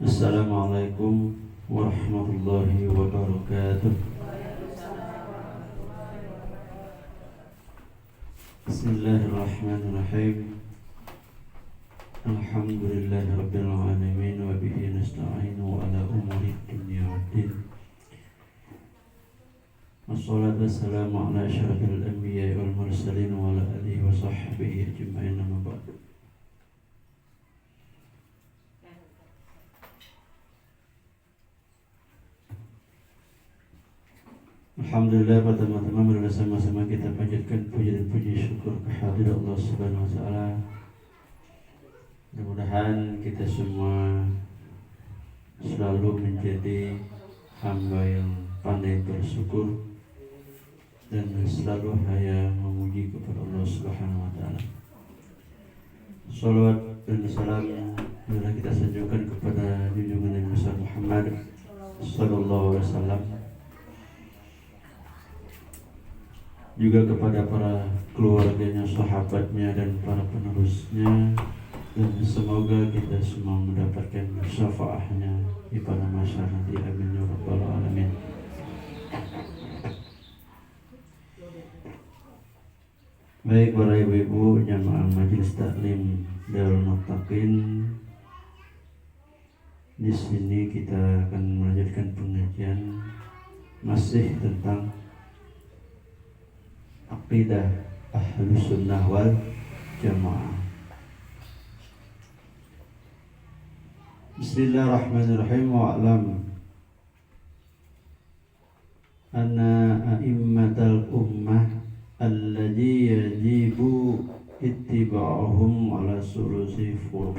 Assalamualaikum warahmatullahi wabarakatuh. Bismillahirrahmanirrahim. Alhamdulillahi rabbil alamin wa bihi nasta'inu ala umuri dunya waddin. Wassalatu wassalamu ala asyrafil anbiya'i wal mursalin wa ala alihi wa sahbihi ajma'in, amma ba'du. Alhamdulillah, pertama-tama marilah sama-sama kita panjatkan puji dan puji syukur kehadirat Allah Subhanahu wa taala. Mudah-mudahan kita semua selalu menjadi hamba yang pandai bersyukur dan selalu hanya memuji kepada Allah Subhanahu wa taala. Salawat dan salam marilah kita sanjungkan kepada junjungan Nabi Muhammad sallallahu alaihi wasallam, juga kepada para keluarganya, sahabatnya, dan para penerusnya, dan semoga kita semua mendapatkan syafaatnya di pada masa nanti. Amin ya rabbal alamin. Baik para ibu-ibu jamaah Majelis Taklim Darul Muttaqin, di sini kita akan melanjutkan pengajian masih tentang aqidah Ahlus Sunnah wal Jamaah. Bismillahirrahmanirrahim. Wa'lam anna a'immatal ummah alladhi yajibu ittiba'uhum ala sulusi furuq.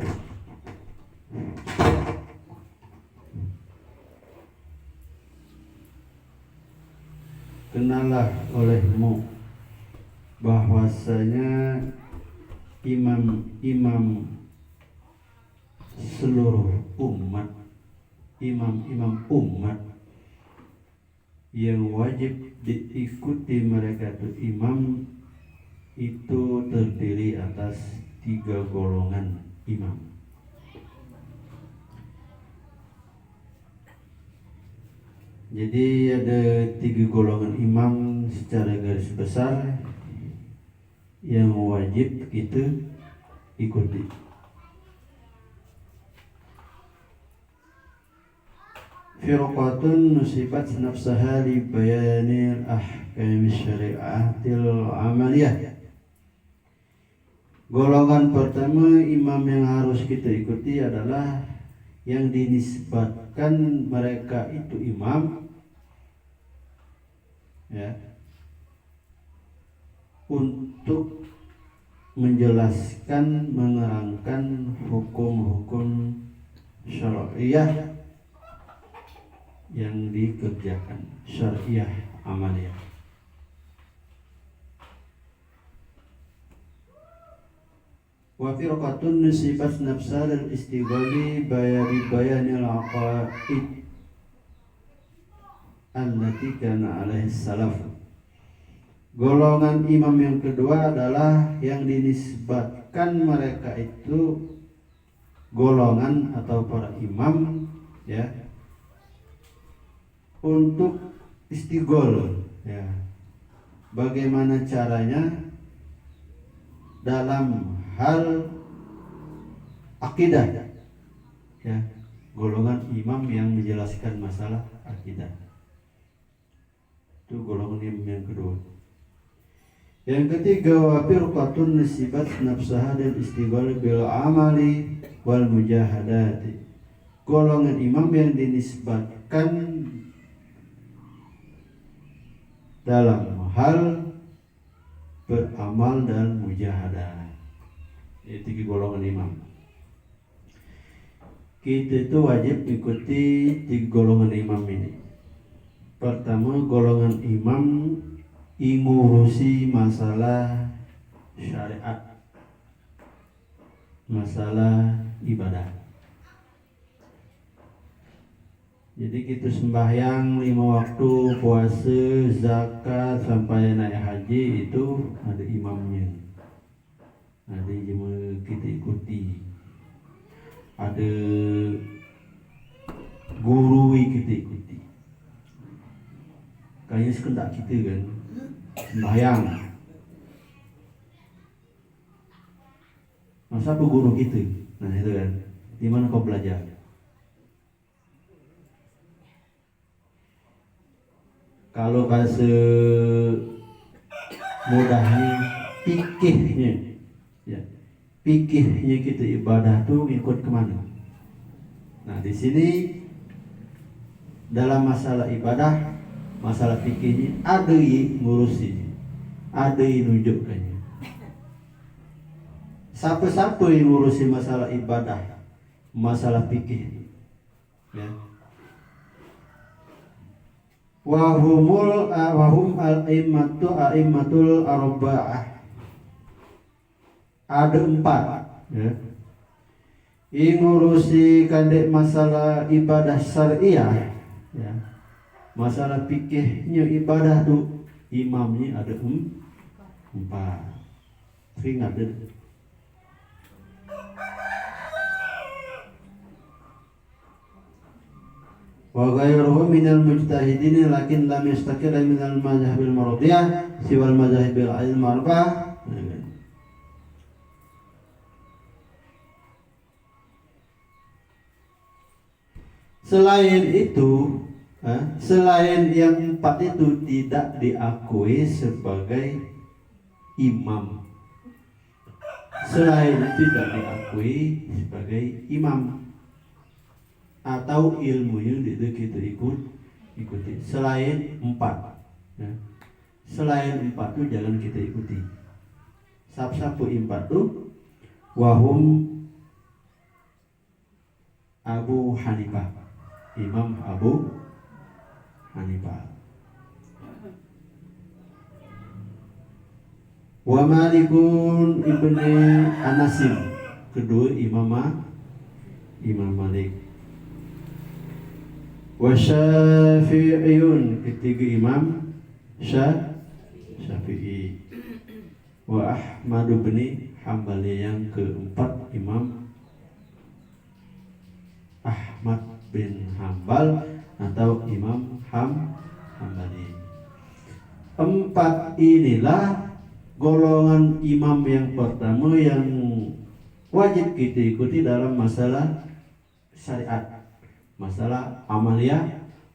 Kenalah olehmu bahwasanya imam-imam seluruh umat, imam-imam umat yang wajib diikuti mereka itu imam itu terdiri atas 3 golongan imam. Jadi ada 3 golongan imam secara garis besar yang wajib itu ikuti. Firqatun nusibat nafsaha li bayanil ahkam syari'atil amaliyah. Golongan pertama imam yang harus kita ikuti adalah yang dinisbatkan mereka itu imam, ya, untuk menjelaskan, menerangkan hukum-hukum syariah yang dikerjakan, syariah amaliyah. Wa firqatun nusibat nafsa lil istighali bayanil aqaid allati kana alaihi salaf. Golongan imam yang kedua adalah yang dinisbatkan mereka itu golongan atau para imam, ya, untuk istighol, ya, bagaimana caranya dalam hal akidah, ya, golongan imam yang menjelaskan masalah akidah. Itu golongan imam yang kedua. Yang ketiga, wa firqatun nasibat nafsaha dan istighal bil amali wal mujahadati. Golongan imam yang dinisbatkan dalam hal beramal dan mujahadah. Itu 3 golongan imam. Kita itu wajib ikuti 3 golongan imam ini. Pertama, golongan imam ngurusi masalah syariat, masalah ibadah. Jadi kita sembahyang 5 waktu, puasa, zakat, sampai naik haji itu ada imamnya. Ada yang kita ikuti. Ada guru kita ikuti. Kayaknya sekendak kita kan sembahyang. Masa apa guru kita? Nah itu kan, di mana kau belajar? Kalau bahasa mudahnya fikihnya, ya, fikihnya kita ibadah tuh ikut kemana? Nah di sini dalam masalah ibadah, masalah fikihnya ada yang ngurusi, ada yang nunjukkannya. Siapa-siapa yang ngurusi masalah ibadah, masalah fikih, ya. Wahum al-a'immatul arba'ah. Ada 4, ya. Yang ngurusi kandek masalah ibadah syariah, ya. Masalah fikihnya ibadah tuh imamnya ada 4. Ingat deh. Wa ghairuhu minal mujtahidin lakin lam yastaqil minal mazhabil maradiyah siwal mazhabil ilm arba'ah. Selain itu, selain yang 4 itu tidak diakui sebagai imam. Selain tidak diakui sebagai imam atau ilmunya itu kita ikuti. Selain 4, ya. Selain 4 itu jangan kita ikuti. Sab-sabu 4 itu wahum Abu Hanifah, Imam Abu Hanifah, wa Malikun ibni Anasim, kedua Imam Malik, wa Syafi'iyun, ketiga Imam Syafi'i, wa Ahmad bin Hambali, yang keempat Imam Ahmad bin Hambal atau Imam Hambali. 4 inilah golongan imam yang pertama yang wajib kita ikuti dalam masalah syariat, masalah amaliyah,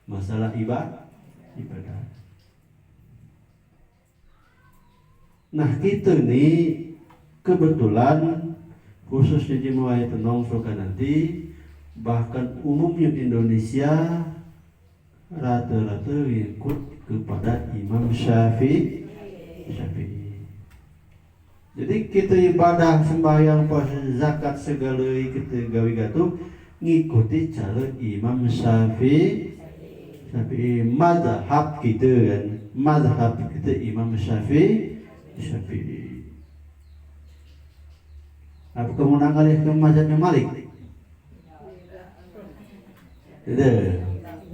masalah ibadah. Nah kita nih kebetulan khususnya jemaah tenong suka nanti, bahkan umumnya Indonesia rata-rata ikut kepada Imam Syafi'i. Jadi kita ibadah, sembahyang, puasa, zakat, segala kita gawe gatu ngikuti cara Imam Syafi'i. Mazhab kita kan, mazhab kita Imam Syafi'i. Apa kamu nak ngalih ke mazhabnya Malik? Tidak.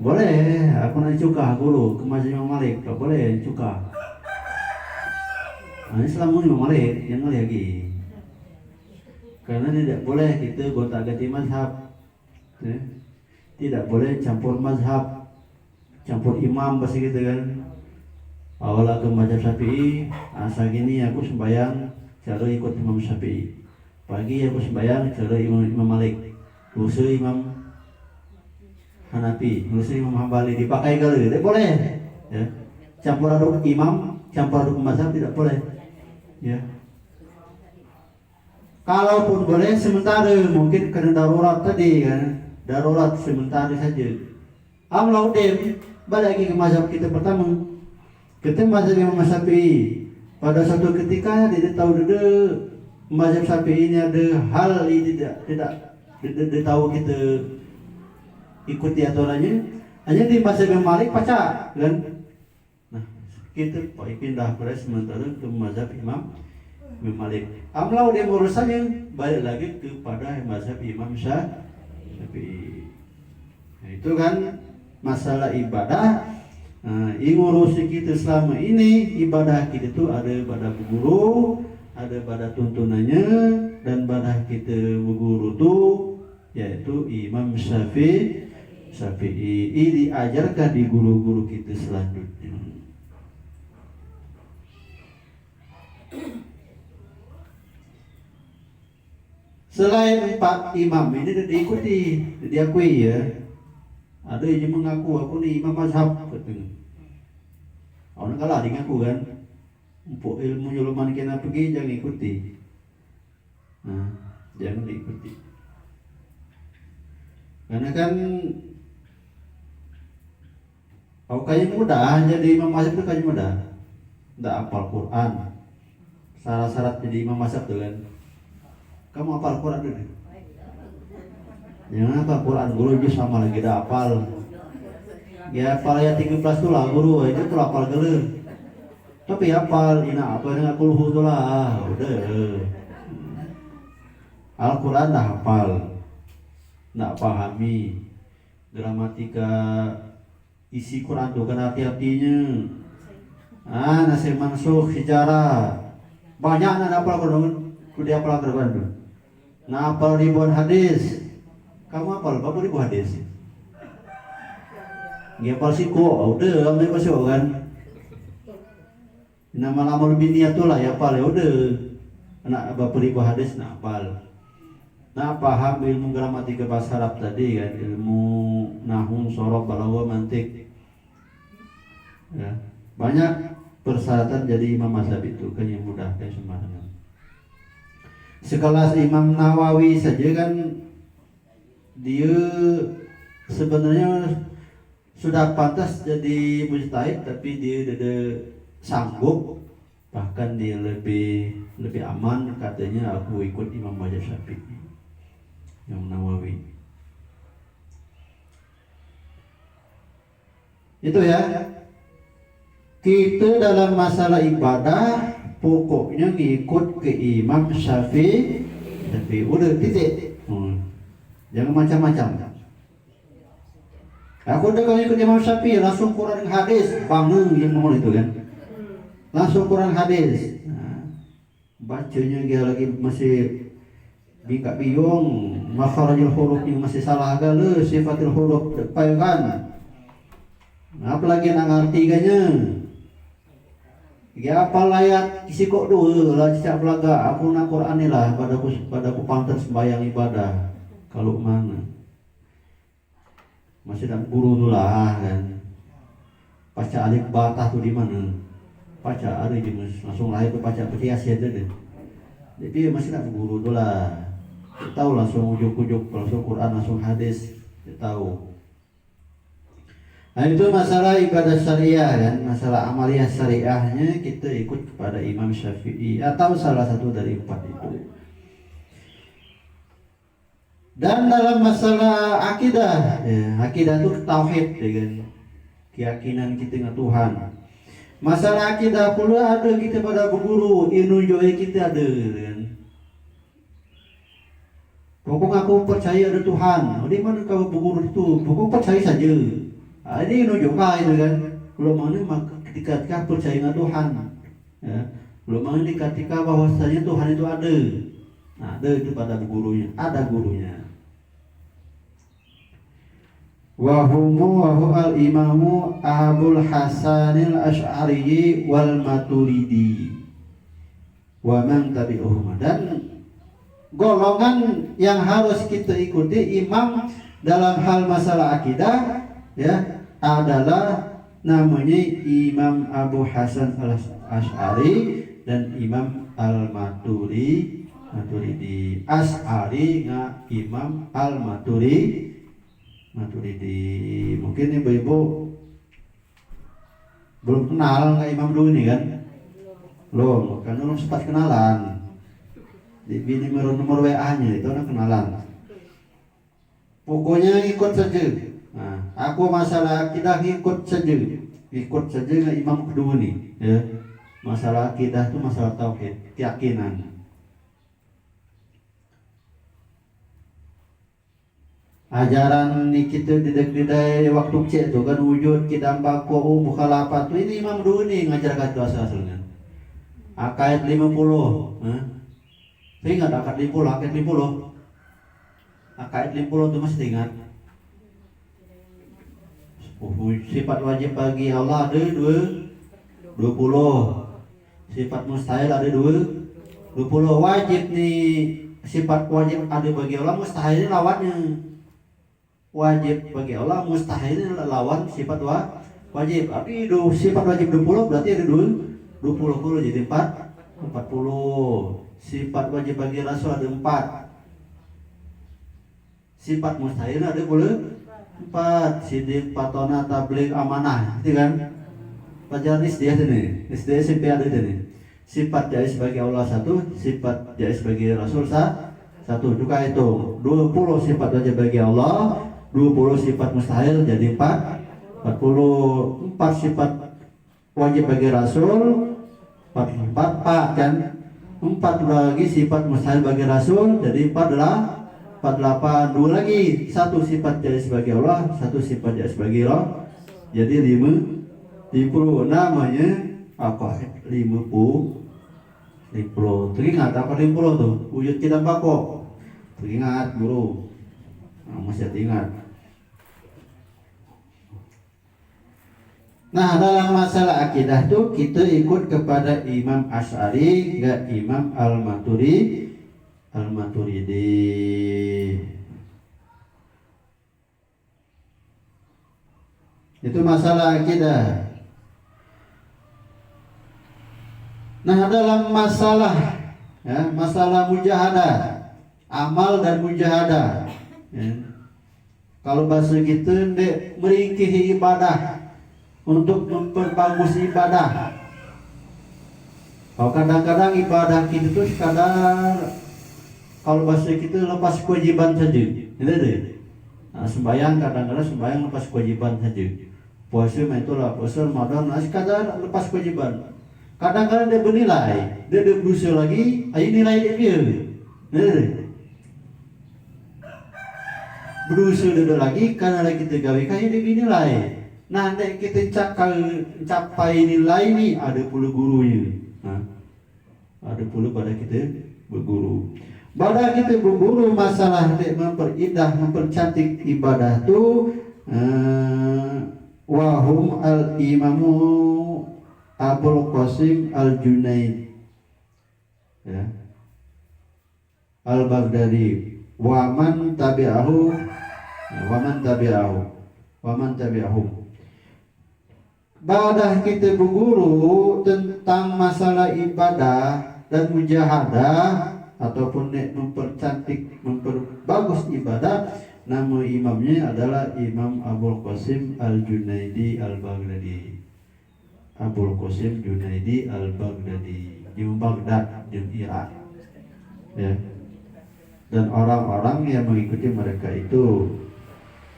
Boleh, aku nak cuka dulu ke mazhabnya Malik. Tak boleh cuka. Ini selama Imam Malik yang ngalih lagi. Karena tidak boleh kita gonta-ganti mazhab. Tidak boleh campur mazhab, campur imam bahasa kita kan. Awal ke mazhab Syafi'i, asa gini aku sembahyang cara ikut Imam Syafi'i. Pagi aku sembahyang cara Imam Malik. Lusa Imam Hanafi, lusa Imam Hambali, dipakai kali, tidak boleh. Ya. Campur aduk imam, campur aduk mazhab tidak boleh. Ya. Kalaupun boleh sementara, mungkin karena darurat tadi kan, darurat sementara saja. Amlau dem, balik lagi ke mazhab kita pertama. Kita mazhab Imam Syafi'i. Pada suatu ketika dia tahu dulu mazhab Syafi'i ini ada hal yang tidak tahu kita ikuti aturannya. Hanya di mazhab Imam Malik pacak kan. Nah, kita pindah pada sementara ke mazhab Imam Malik. Amlau dia urusannya balik lagi kepada mazhab Imam Syafi'i. Nah, itu kan masalah ibadah. Nah, ngurusi kita selama ini ibadah kita itu ada pada guru, ada pada tuntunannya, dan pada kita guru itu yaitu Imam Syafi'i. Syafi'i. Ini diajarkan di guru-guru kita selanjutnya. Selain 4 imam ini diikuti, diakui ya. Ada yang mengaku aku nih imam mazhab katanya. Orang kalah dengan aku kan. Untuk ilmu nyuluman kena pergi jangan ikuti. Nah, jangan diikuti. Karena kan kayak mudah jadi imam mazhab itu kayak mudah. Tidak hafal Quran. Syarat-syarat jadi imam mazhab tuh kan. Kamu hafal Quran dulu. Yang hafal Quran guru juga sama lagi dah hafal. Ya hafal ayat 13 tu lah guru itu tuh hafal gele. Tapi hafal ina apa dengan kulhu tu lah. Udah. Al-Quran dah hafal. Nak pahami gramatika isi Quran tu kan hati-hatinya. Nasib mansuh sejarah. Banyak nak hafal Quran. Kudia hafal Quran tu. Nak hafal ribuan hadis. Kamu hafal berapa ribu hadis? Dia hafal siku, udah ambil masuk kan. Nama amal biniat tu lah ya hafal ya udah. Nak berapa ribu hadis nak hafal. Nah paham ilmu gramatika bahasa Arab tadi kan, ilmu nahwu, sorof, balaghah, mantik. Ya, banyak persyaratan jadi imam mazhab itu kan yang mudah kan semuanya. Sekelas Imam Nawawi saja kan dia sebenarnya sudah pantas jadi mujtahid, tapi dia tidak sanggup, bahkan dia lebih aman katanya aku ikut Imam mazhab Syafi'i. Yang Nawawi itu ya. Kita dalam masalah ibadah pokoknya ngikut ke Imam Syafi'i. Udah titik. Jangan macam-macam. Aku udah kalau ikut Imam Syafi'i langsung Quran hadis bangun yang ngomong itu kan. Langsung Quran hadis. Bacanya dia lagi masih bingkak biung, makharajul huruf yang masih salah agak sifatul huruf depan kan. Apalagi nak ngerti kanya. Ya apa layat isi kok dulu lah cicak belaga aku nak Quran ni lah padaku pantas sembahyang ibadah. Kalau mana masih tak guru tu lah kan. Baca alif batah tu di mana? Baca ada je langsung lahir tu baca perhias aja deh. Jadi masih tak guru tu lah. Tahu langsung ujuk-ujuk langsung Quran langsung hadis tahu. Nah itu masalah ibadah syariah kan, masalah amaliyah syariahnya kita ikut kepada Imam Syafi'i atau salah satu dari 4 itu. Dan dalam masalah akidah, ya, akidah itu tauhid dengan keyakinan kita dengan Tuhan. Masalah akidah pula ada kita pada guru, inunjoi kita ada kan. Pokok aku percaya ada Tuhan. Di mana kau berguru itu? Pokok percaya saja. Ini nunjukkan itu kan. Belum mana maka ketika percaya dengan Tuhan. Ya. Belum mana ketika bahwasanya Tuhan itu ada. Nah, ada itu pada gurunya. Ada gurunya. Wahumu al-imamu Abul Hasanil Asy'ari wal Maturidi wa man tabi'uhum. Dan golongan yang harus kita ikuti imam dalam hal masalah akidah ya adalah namanya Imam Abu Hasan al-Asy'ari dan Imam al-Maturidi. Asy'ari nga Imam al-Maturidi. Mungkin ibu-ibu belum kenal nggak imam dulu ini kan? Belum, kan belum sempat kenalan. Di nomor WA-nya itu orang kenalan. Pokoknya ikut saja. Nah, aku masalah akidah ikut saja nggak imam kedua nih. Ya. Masalah akidah itu masalah tauhid, keyakinan. Ajaran ni kita di waktu cek tu kan wujud kita baku mukhalafat tu ini imam dulu ni ngajar kata asal-asalnya. Akad 50. Saya ingat akad 50. Akad 50 tu masih ingat. Sifat wajib bagi Allah ada 20. Sifat mustahil ada 20. Wajib nih, sifat wajib ada bagi Allah, mustahil lawannya. Wajib bagi Allah, mustahil lawan sifat wajib. Tapi sifat wajib 20 berarti ada 20 jadi 40. Sifat wajib bagi Rasul ada 4. Sifat mustahil ada 4. Sidik, patona, tabligh, amanah, gitu kan? Pelajaran SD ini, SD SMP ada ini. Sifat jais bagi Allah 1, sifat jais bagi Rasul 1. Juga itu 20 sifat wajib bagi Allah, 20 sifat mustahil jadi 40 sifat wajib bagi Rasul 4 kan, 4 lagi sifat mustahil bagi Rasul jadi 48. 2 lagi, 1 sifat jais bagi Allah, 1 sifat jais bagi Allah, jadi 50. Namanya apa? 50. Teringat apa 50 tuh? Wujud tidak bako. Teringat guru. Masih ingat. Nah, dalam masalah akidah tuh kita ikut kepada Imam Asy'ari, enggak Imam Al-Maturidi. Itu masalah akidah. Nah, dalam masalah mujahadah, amal dan mujahadah, ya. Kalau bahasa kita ndek meringkihi ibadah untuk memperbagus ibadah. Kalau kadang-kadang ibadah kita itu sekadar, kalau bahasa kita lepas kewajiban saja, gitu deh. Nah, sembahyang kadang-kadang sembahyang lepas kewajiban saja. Puasa itulah puasa Ramadan, sekadar lepas kewajiban. Kadang-kadang dia bernilai, dia berusaha lagi, ayo nilai dia. Berusaha dia lagi, karena lagi kita gawe kaya dia nilai. Nah, nek kita capai nilai ni, ada pula gurunya. Ada pula pada kita berguru. Pada kita berguru masalah memperindah, mempercantik ibadah tu, wahum al-imamu Abul Qasim al-Junaid, ya, al-Baghdadi, waman tabi'ahu. Badah kita berguru tentang masalah ibadah dan mujahadah ataupun mempercantik, memperbagus ibadah. Nama imamnya adalah Imam Abul Qasim al-Junaidi al-Baghdadi. Abul Qasim Junaidi al-Baghdadi di Baghdad, di Irak, ya. Dan orang-orang yang mengikuti mereka itu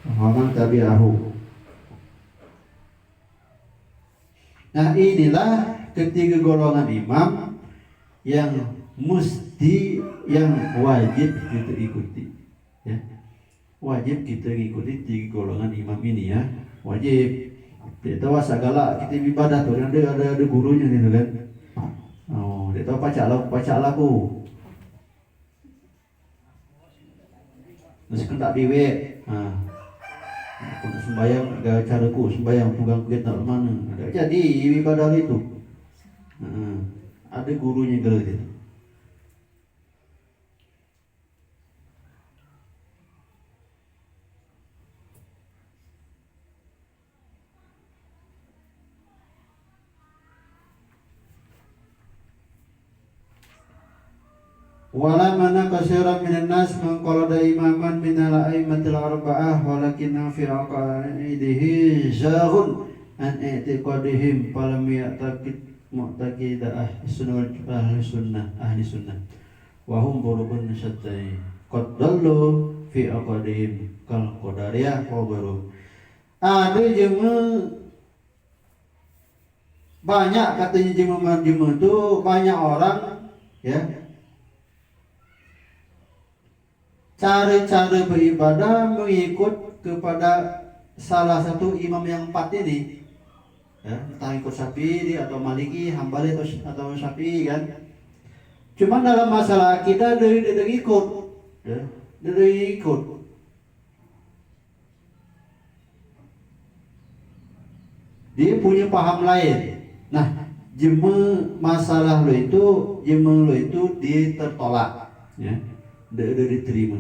Muhammad tabi'ahu. Nah, inilah ketiga golongan imam yang mesti, yang wajib kita ikuti, ya. Wajib kita ikuti 3 golongan imam ini, ya. Wajib. Dia tahu segala kita ibadah tuh, ada gurunya gitu kan. Oh, dia tahu pacak laku. Nasi kentak diwe. Aku sembahyang gak caraku, sembahyang pegang kuit nak mana. Jadi ibadah itu. Ada gurunya gitu. Wala mana katsiran minan nas man qalada imaman minal a'immatil arba'ah walakinna fi aqaidihi zaghun an i'tiqadihim falam ya'taqid mu'taqida ahli sunnah wa hum burubun syattai qad dallu fi aqaidihim kal qadariyah wa baru. Ada jemaah banyak, katanya jemaah itu banyak orang, ya, cara-cara beribadah mengikut kepada salah satu imam yang 4 ini, ya, entah ikut Syafi'i atau Maliki, Hambali atau Syafi'i kan. Cuma dalam masalah kita dia ikut, ya, dia ikut. Dia punya paham lain. Nah, masalah lo itu, jeme lo itu dia tertolak, ya, tidak diterima.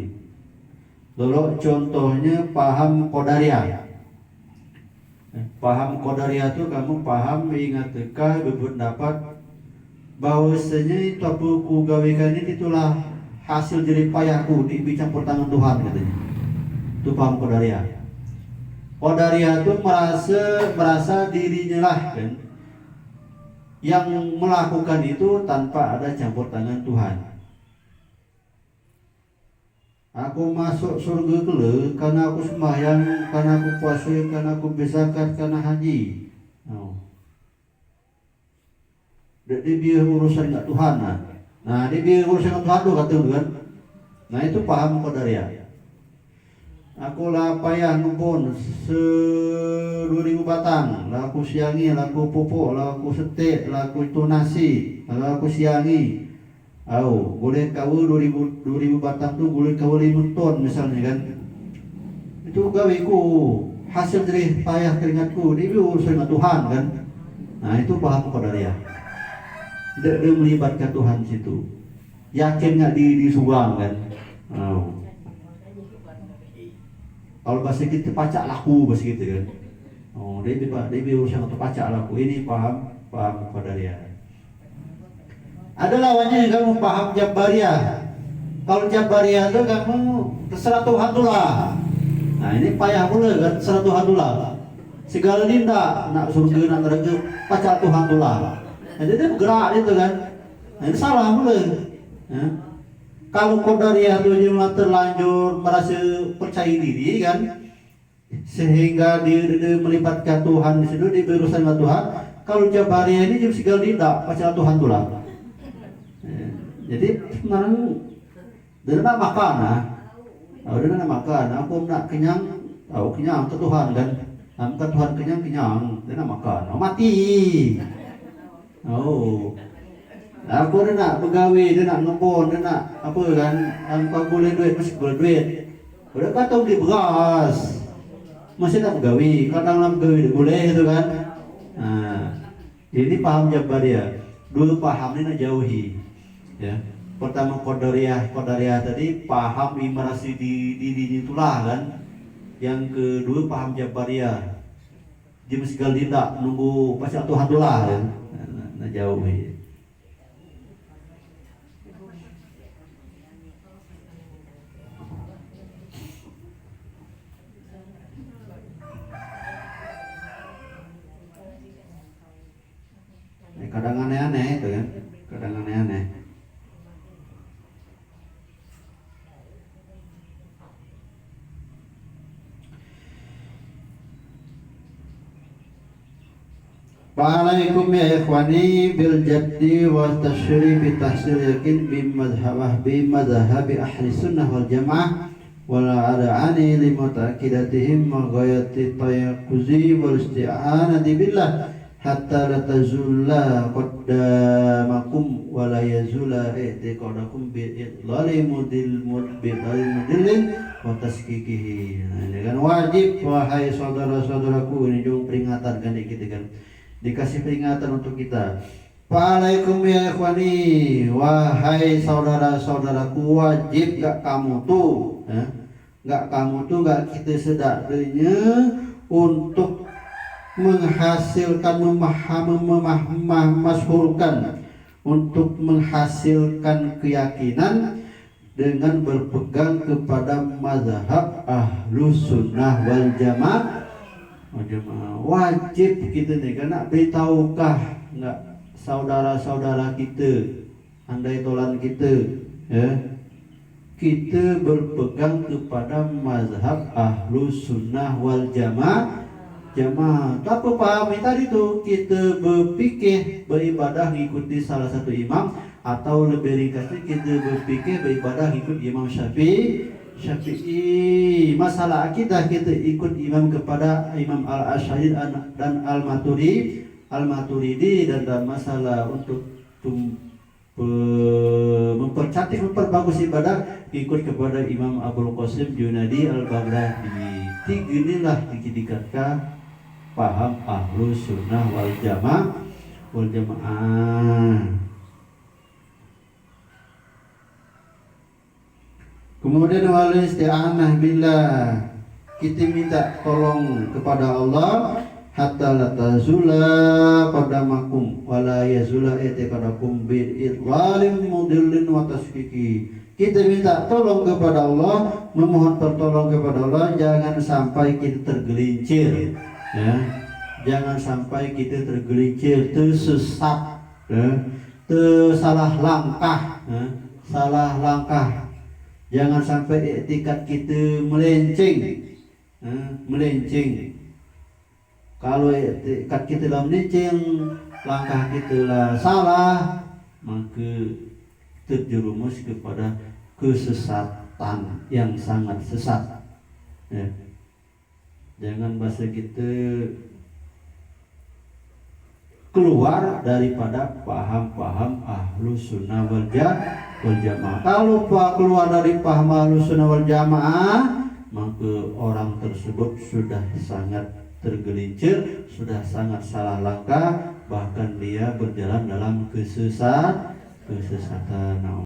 Lalu contohnya paham Qadariyah. Paham Qadariyah itu kamu paham ingat teka berpendapat bahwasanya itu apa ku gawekan ini itulah hasil jerih payahku di campur tangan Tuhan katanya. Itu paham Qadariyah. Qadariyah itu merasa dirinya lah kan yang melakukan itu tanpa ada campur tangan Tuhan. Aku masuk surga kelak karena aku sembahyang, karena aku puasa, karena aku berzakat, karena haji. Oh. Dia biar urusan nggak Tuhan nah. Nah dia biar urusan nggak Tuhan tuh kata kan. Nah itu paham Qadariyah. Aku lah payah ngumpul 2000 batang, lah aku siangi, lah aku pupuk, lah aku setek, lah aku tunasi, lah aku siangi. Boleh kau 2000 batang tuh boleh kau 5 ton misalnya kan. Itu gaweku, hasil dari payah keringatku, ini urusan dengan Tuhan kan. Nah itu paham Qadariyah. Dia melibatkan Tuhan situ. Yakin nggak disuang kan? Kalau bahasa kita pacak laku bahasa gitu kan. Dia urusan untuk pacak laku. Ini paham Qadariyah. Ada lawannya yang kamu paham Jabariyah. Kalau Jabariyah itu kamu terserah Tuhan lah. Nah ini payah pula kan, terserah Tuhan lah. Segala ninda nak surga nak neraka pacak Tuhan lah. Nah, dia bergerak itu kan. Nah, ini salah pula. Nah, kalau Qadariyah itu cuma terlanjur merasa percaya diri kan, sehingga dia melibatkan Tuhan di situ, dia berurusan dengan Tuhan. Kalau Jabariyah ini juga segala ninda pacak Tuhan lah. Jadi sekarang dia nak makan dia nak makan, aku nak kenyang, kenyang ke Tuhan kan, ke Tuhan kenyang, dia nak makan, mati. Aku dia nak pegawai, dia nak ngepon, dia nak apa kan, aku boleh duit, masih boleh duit. Udah kata beli beras, masih nak pegawai, kadang dalam pegawai boleh itu kan. Nah, ini paham Jabariyah. Dulu paham ini nak jauhi. Ya, pertama Qadariyah tadi paham imarasi di diri itulah kan. Yang kedua paham Jabariyah. Dia mesti tidak nunggu pasal Tuhan itulah kan. Nah, jauh ya. Kadang aneh-aneh itu kan. Kadang aneh-aneh. Fa'alaikum ya ikhwani bil jaddi wa tashribi tahsil yakin bimadhahabi ahli sunnah wal jamaah wal ada'ani li mutaqidatihim wa ghayati tayaquzi wal isti'anati billah hatta la tazulla qaddamakum wa la yazula i'tiqadakum bi idlali mudillin wa taskikihi. Nah, ini kan wajib wahai saudara-saudaraku, ini juga peringatan kan kita kan. Dikasih peringatan untuk kita. Waalaikum ya ikhwani, wahai saudara-saudaraku, wajib gak kamu tuh, gak kita sedaknya untuk menghasilkan memasyhurkan, untuk menghasilkan keyakinan dengan berpegang kepada mazhab Ahlus Sunnah wal Jamaah. Wajib kita nih karena beritaukah enggak saudara-saudara kita, andai tolan kita, ya, kita berpegang kepada mazhab Ahlus Sunnah wal Jamaah. Apa pahami tadi tuh, kita berpikir beribadah mengikuti salah satu imam, atau lebih ringkasnya kita berpikir beribadah ikut Imam Syafi'i. Masalah akidah kita ikut imam kepada Imam Al-Asy'ari dan Al-Maturidi, dan dalam masalah untuk mempercantik, memperbagus ibadah ikut kepada Imam Abul Qasim Junadi Al-Baghdadi. Tiga inilah dikatakan paham Ahlus Sunnah wal Jamaah. Kemudian wal isti'anah billah, kita minta tolong kepada Allah hatta la tazula qadamakum wala yazula itiqadakum bil idlalim mudillin wa tasfiqi. Kita minta tolong kepada Allah, memohon pertolongan kepada Allah, jangan sampai kita tergelincir, ya. Jangan sampai kita tergelincir, tersesat, ya. Salah langkah, ya. Salah langkah. Jangan sampai etikat kita melenceng, ya. Melenceng. Kalau etikat kita lah melenceng, langkah kita lah salah, maka terjerumus kepada kesesatan yang sangat sesat, ya. Jangan bahasa kita keluar daripada paham-paham Ahlus Sunnah wal Jamaah. Kalau keluar dari paham Ahlus Sunnah wal Jamaah, maka orang tersebut sudah sangat tergelincir, sudah sangat salah langkah, bahkan dia berjalan dalam kesesatan.